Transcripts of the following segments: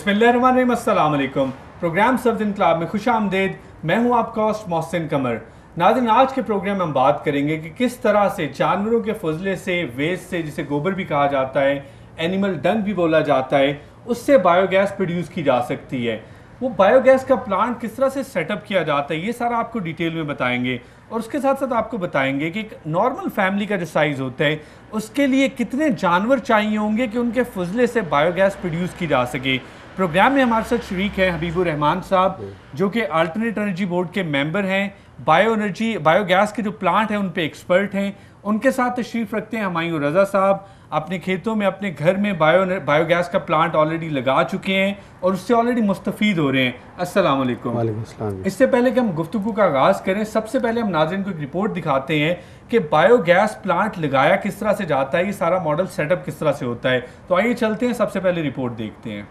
बिस्मिल्लाहिर्रहमानिर्रहीम, अस्सलाम वालेकुम। प्रोग्राम सब्ज़ इनकलाब में खुश आमदेद। मैं हूं आपका होस्ट मोहसिन कमर। नाज़रीन, आज के प्रोग्राम में हम बात करेंगे कि किस तरह से जानवरों के फजले से, वेस्ट से, जिसे गोबर भी कहा जाता है, एनिमल डंग भी बोला जाता है, उससे बायोगैस प्रोड्यूस की जा सकती है। वो बायोगैस का प्लांट किस तरह से सेटअप किया जाता है, ये सारा आपको डिटेल में बताएंगे। और उसके साथ साथ आपको बताएंगे कि एक नॉर्मल फैमिली का जो साइज़ होता है उसके लिए कितने जानवर चाहिए होंगे कि उनके फजले से बायोगैस प्रोड्यूस की जा सके। प्रोग्राम में हमारे साथ शरीक हैं हबीबुर रहमान साहब, जो कि अल्टरनेट एनर्जी बोर्ड के मेंबर हैं, बायोगैस के जो प्लांट हैं उन पे एक्सपर्ट हैं। उनके साथ तशरीफ़ रखते हैं हुमायूं रज़ा साहब, अपने खेतों में, अपने घर में बायोगैस का प्लांट ऑलरेडी लगा चुके हैं और उससे ऑलरेडी मुस्तफ़ीद हो रहे हैं। अस्सलाम वालेकुम। वालेकुम अस्सलाम। इससे पहले कि हम गुफ्तगू का आगाज़ करें, सबसे पहले हम नाज़रीन को एक रिपोर्ट दिखाते हैं कि बायोगैस प्लांट लगाया किस तरह से जाता है, ये सारा मॉडल सेटअप किस तरह से होता है। तो आइए चलते हैं, सबसे पहले रिपोर्ट देखते हैं।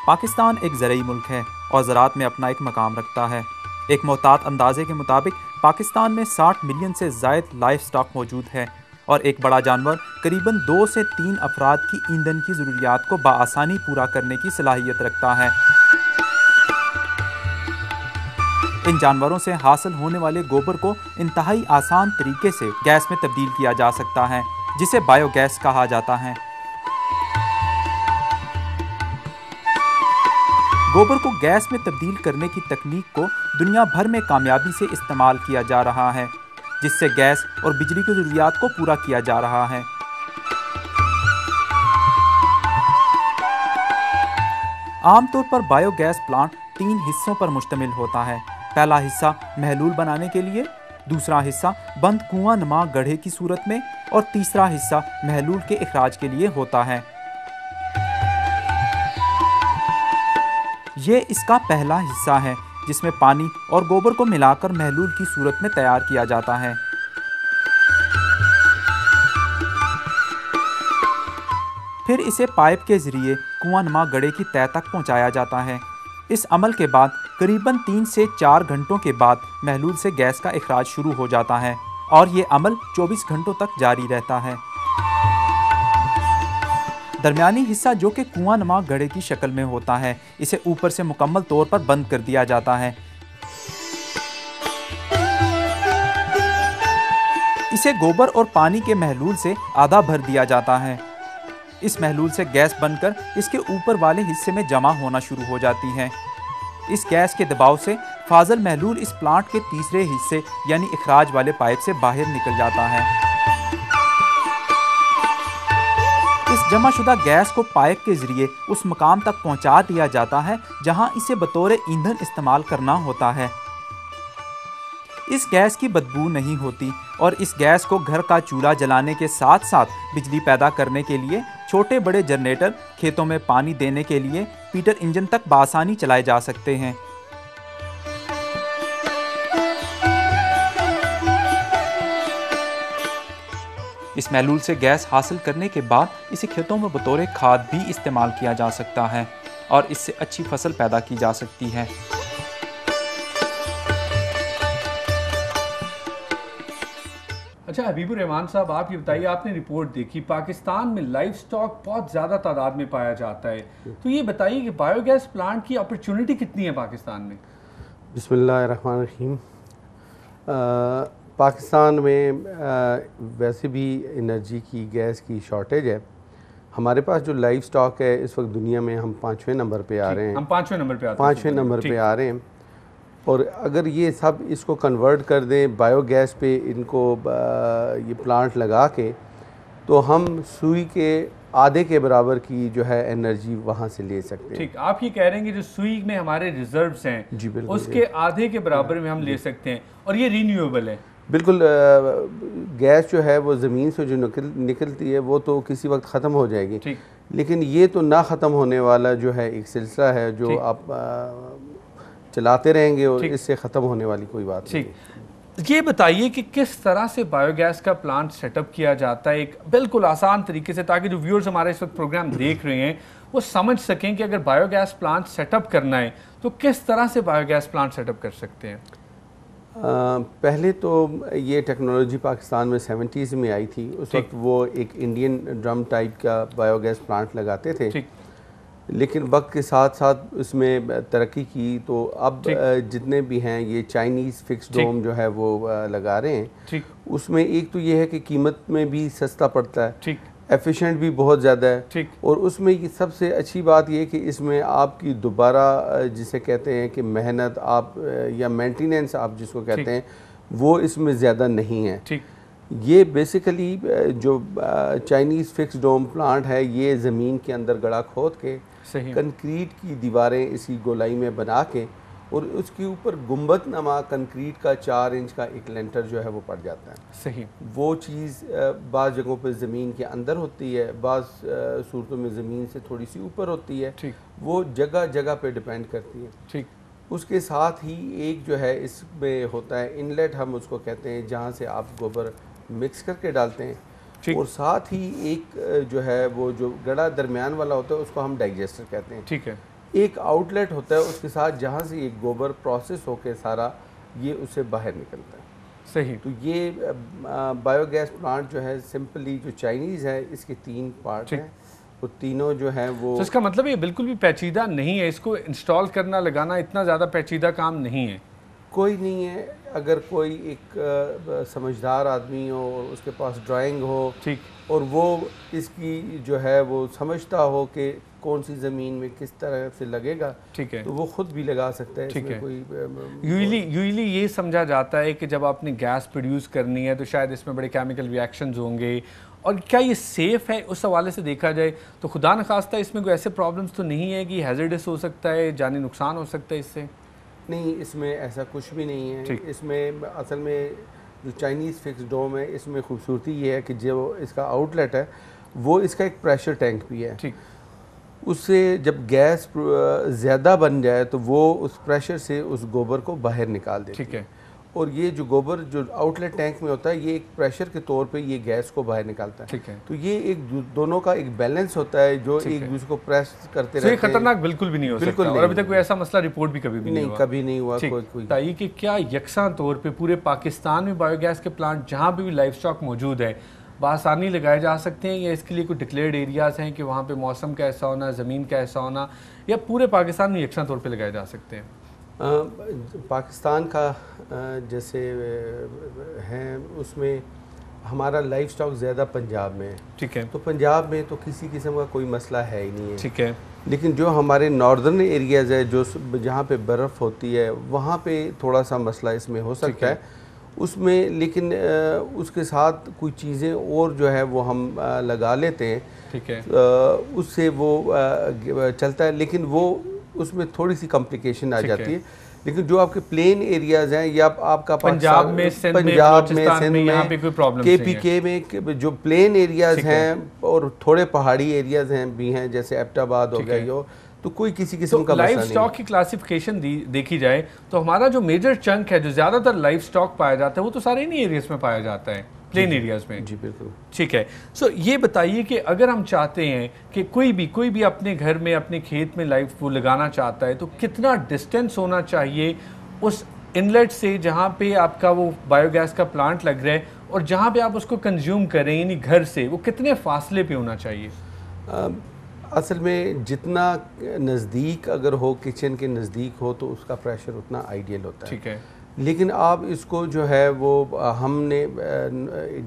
पाकिस्तान एक ज़रई मुल्क है और ज़राअत में अपना एक मकाम रखता है। एक मोहतात अंदाजे के मुताबिक पाकिस्तान में 60 मिलियन से ज़ायद लाइफ स्टॉक मौजूद है और एक बड़ा जानवर करीबन 2 से 3 अफराद की ईंधन की ज़रूरियात को बआसानी पूरा करने की सलाहियत रखता है। इन जानवरों से हासिल होने वाले गोबर को इंतहाई आसान तरीके से गैस में तब्दील किया जा सकता है, जिसे बायोगैस कहा जाता है। गोबर को गैस में तब्दील करने की तकनीक को दुनिया भर में कामयाबी से इस्तेमाल किया जा रहा है, जिससे गैस और बिजली की ज़रूरियात को पूरा किया जा रहा है। आमतौर पर बायोगैस प्लांट 3 हिस्सों पर मुश्तमिल होता है। पहला हिस्सा महलूल बनाने के लिए, दूसरा हिस्सा बंद कुआं नुमा गड्ढे की सूरत में और तीसरा हिस्सा महलूल के इखराज के लिए होता है। ये इसका पहला हिस्सा है, जिसमें पानी और गोबर को मिलाकर महलूल की सूरत में तैयार किया जाता है। फिर इसे पाइप के ज़रिए कुआं नुमा गड्ढे की तह तक पहुंचाया जाता है। इस अमल के बाद करीबन 3 से 4 घंटों के बाद महलूल से गैस का इखराज शुरू हो जाता है और ये अमल 24 घंटों तक जारी रहता है। दरमियानी हिस्सा, जो कि कुआं नुमा गड्ढे की शक्ल में होता है, इसे ऊपर से मुकम्मल तौर पर बंद कर दिया जाता है। इसे गोबर और पानी के महलूल से आधा भर दिया जाता है। इस महलूल से गैस बनकर इसके ऊपर वाले हिस्से में जमा होना शुरू हो जाती है। इस गैस के दबाव से फाजल महलूल इस प्लांट के तीसरे हिस्से यानी इखराज वाले पाइप से बाहर निकल जाता है। इस जमाशुदा गैस को पाइप के जरिए उस मकाम तक पहुंचा दिया जाता है जहां इसे बतौर ईंधन इस्तेमाल करना होता है। इस गैस की बदबू नहीं होती और इस गैस को घर का चूल्हा जलाने के साथ साथ बिजली पैदा करने के लिए छोटे बड़े जनरेटर, खेतों में पानी देने के लिए पीटर इंजन तक बआसानी चलाए जा सकते हैं। इस महलूल से गैस हासिल करने के बाद इसे खेतों में बतौर खाद भी इस्तेमाल किया जा सकता है और इससे अच्छी फसल पैदा की जा सकती है। अच्छा हबीबुर रहमान साहब, आप ये बताइए, आपने रिपोर्ट देखी, पाकिस्तान में लाइफ स्टॉक बहुत ज़्यादा तादाद में पाया जाता है, तो ये बताइए कि बायोगैस प्लांट की अपॉर्चुनिटी कितनी है पाकिस्तान में? बिस्मिल्लाहिर्रहमानिर्रहीम। पाकिस्तान में वैसे भी एनर्जी की, गैस की शॉर्टेज है। हमारे पास जो लाइफ स्टॉक है इस वक्त दुनिया में हम 5वें नंबर पे आ रहे हैं। हम 5वें नंबर पे आते हैं। 5वें नंबर पे आ रहे हैं। और अगर ये सब इसको कन्वर्ट कर दें बायोगैस पे, इनको ये प्लांट लगा के, तो हम सुई के आधे के बराबर की जो है एनर्जी वहाँ से ले सकते हैं। ठीक, आप ये कह रहे हैं कि जो सुई में हमारे रिजर्व्स हैं, जी बिल्कुल, उसके आधे के बराबर में हम ले सकते हैं और ये रीन्यूएबल है। बिल्कुल। गैस जो है वो ज़मीन से जो निकलती है वो तो किसी वक्त ख़त्म हो जाएगी, ठीक, लेकिन ये तो ना ख़त्म होने वाला जो है एक सिलसिला है जो आप चलाते रहेंगे और इससे ख़त्म होने वाली कोई बात नहीं। ये बताइए कि किस तरह से बायोगैस का प्लांट सेटअप किया जाता है, एक बिल्कुल आसान तरीके से, ताकि जो व्यूअर्स हमारे इस वक्त प्रोग्राम देख रहे हैं वो समझ सकें कि अगर बायोगैस प्लांट सेटअप करना है तो किस तरह से बायोगैस प्लांट सेटअप कर सकते हैं। पहले तो ये टेक्नोलॉजी पाकिस्तान में 70s में आई थी। उस वक्त वो एक इंडियन ड्रम टाइप का बायोगैस प्लांट लगाते थे, लेकिन वक्त के साथ साथ इसमें तरक्की की तो अब जितने भी हैं ये चाइनीज़ फिक्स डोम जो है वो लगा रहे हैं। उसमें एक तो ये है कि कीमत में भी सस्ता पड़ता है, एफिशिएंट भी बहुत ज़्यादा है, और उसमें ये सबसे अच्छी बात ये कि इसमें आपकी दोबारा जिसे कहते हैं कि मेहनत आप या मेंटेनेंस आप जिसको कहते हैं वो इसमें ज़्यादा नहीं है। ये बेसिकली जो चाइनीज़ फिक्स डोम प्लांट है ये ज़मीन के अंदर गड़ा खोद के कंक्रीट की दीवारें इसी गोलाई में बना के और उसके ऊपर गुंबद नमा कंक्रीट का 4 इंच का एक लेंटर जो है वो पड़ जाता है। सही। वो चीज़ बाज़ जगहों पर ज़मीन के अंदर होती है, बाज़ सूरतों में ज़मीन से थोड़ी सी ऊपर होती है। वो जगह जगह पे डिपेंड करती है। उसके साथ ही एक जो है इसमें होता है इनलेट, हम उसको कहते हैं, जहाँ से आप गोबर मिक्स करके डालते हैं, और साथ ही एक जो है वो जो गड़ा दरमियान वाला होता है उसको हम डाइजेस्टर कहते हैं। ठीक है। एक आउटलेट होता है उसके साथ जहाँ से ये गोबर प्रोसेस होके सारा ये उससे बाहर निकलता है। सही। तो ये बायोगैस प्लांट जो है सिंपली जो चाइनीज़ है इसके 3 पार्ट हैं, वो तीनों जो हैं वो। तो इसका मतलब ये बिल्कुल भी पेचीदा नहीं है, इसको इंस्टॉल करना लगाना इतना ज़्यादा पेचीदा काम नहीं है। कोई नहीं है, अगर कोई एक समझदार आदमी हो और उसके पास ड्राइंग हो, ठीक, और वो इसकी जो है वो समझता हो कि कौन सी ज़मीन में किस तरह से लगेगा, ठीक है, तो वो खुद भी लगा सकता है। ठीक है। कोई यूजली ये समझा जाता है कि जब आपने गैस प्रोड्यूस करनी है तो शायद इसमें बड़े केमिकल रिएक्शंस होंगे, और क्या ये सेफ़ है उस हवाले से देखा जाए तो खुदा न खास्ता इसमें कोई ऐसे प्रॉब्लम्स तो नहीं है कि हैज़र्डस हो सकता है, जानी नुकसान हो सकता है इससे? नहीं, इसमें ऐसा कुछ भी नहीं है। इसमें असल में जो चाइनीज़ फिक्स डोम है इसमें खूबसूरती ये है कि जो इसका आउटलेट है वो इसका एक प्रेशर टैंक भी है। ठीक। उससे जब गैस ज़्यादा बन जाए तो वो उस प्रेशर से उस गोबर को बाहर निकाल देती है। ठीक है। और ये जो गोबर जो आउटलेट टैंक में होता है ये एक प्रेशर के तौर पे ये गैस को बाहर निकालता है। ठीक है। तो ये एक दोनों का एक बैलेंस होता है जो एक दूसरे को प्रेस करते रहते हैं। खतरनाक बिल्कुल भी नहीं हो सकता, और अभी तक कोई ऐसा मसला रिपोर्ट भी कभी भी नहीं हुआ। कभी नहीं हुआ। कोई बताइए कि क्या यकसा तौर पे पूरे पाकिस्तान में बायोगैस के प्लांट जहाँ भी लाइफ स्टॉक मौजूद है बआसानी लगाए जा सकते हैं, या इसके लिए कोई डिक्लेयर्ड एरियाज़ हैं कि वहाँ पे मौसम का ऐसा होना, ज़मीन का ऐसा होना, या पूरे पाकिस्तान में यकसा तौर पे लगाए जा सकते हैं? पाकिस्तान का जैसे है उसमें हमारा लाइफ स्टॉक ज़्यादा पंजाब में है। ठीक है। तो पंजाब में तो किसी किस्म का कोई मसला है ही नहीं है। ठीक है। लेकिन जो हमारे नॉर्दर्न एरियाज़ है जो जहाँ पे बर्फ़ होती है वहाँ पे थोड़ा सा मसला इसमें हो सकता है उसमें, लेकिन उसके साथ कुछ चीज़ें और जो है वो हम लगा लेते हैं। ठीक है। उससे वो चलता है, लेकिन वो उसमें थोड़ी सी कॉम्प्लिकेशन आ जाती है। लेकिन जो आपके प्लेन एरियाज हैं या आपका पंजाब में, सिंध में, यहाँ पे कोई प्रॉब्लम KPK में जो प्लेन एरियाज हैं और थोड़े पहाड़ी एरियाज हैं भी हैं, जैसे एबटाबाद हो गया यो, तो कोई किसी किस्म का लाइफ स्टॉक की क्लासिफिकेशन देखी जाए तो हमारा जो मेजर चंक है जो ज़्यादातर लाइफ स्टॉक पाया जाता है वो तो सारे इन्हीं एरियाज में पाया जाता है, प्लेन एरियाज में। जी बिल्कुल। ठीक है। सो ये बताइए कि अगर हम चाहते हैं कि कोई भी अपने घर में, अपने खेत में लाइफ वो लगाना चाहता है तो कितना डिस्टेंस होना चाहिए उस इनलेट से जहाँ पे आपका वो बायोगैस का प्लांट लग रहा है और जहाँ पे आप उसको कंज्यूम करें, यानी घर से, वो कितने फासले पे होना चाहिए? असल में जितना नज़दीक अगर हो, किचन के नज़दीक हो तो उसका प्रेशर उतना आइडियल होता है। ठीक है। लेकिन आप इसको जो है वो हमने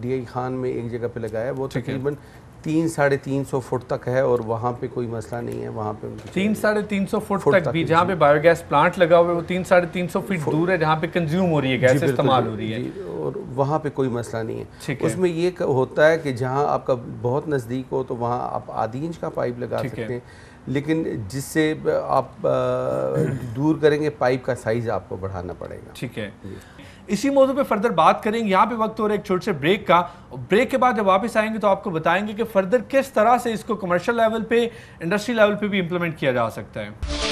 DI खान में एक जगह पे लगाया, वो तकरीबन 300-350 फुट तक है और वहाँ पे कोई मसला नहीं है। वहाँ पे 300-350 फुट तक भी जहाँ पे बायोगैस प्लांट लगा हुआ है वो 300-350 फीट दूर है जहाँ पे कंज्यूम हो रही है, गैस इस्तेमाल हो रही है, और वहाँ पे कोई मसला नहीं है। उसमें ये होता है कि जहाँ आपका बहुत नज़दीक हो तो वहाँ आप आधी इंच का पाइप लगा सकते हैं, लेकिन जिससे आप दूर करेंगे पाइप का साइज़ आपको बढ़ाना पड़ेगा। ठीक है। इसी मौजू पे फर्दर बात करेंगे। यहाँ पे वक्त हो रहा है एक छोटे से ब्रेक का। ब्रेक के बाद जब वापस आएंगे तो आपको बताएंगे कि फर्दर किस तरह से इसको कमर्शियल लेवल पे, इंडस्ट्री लेवल पे भी इम्प्लीमेंट किया जा सकता है।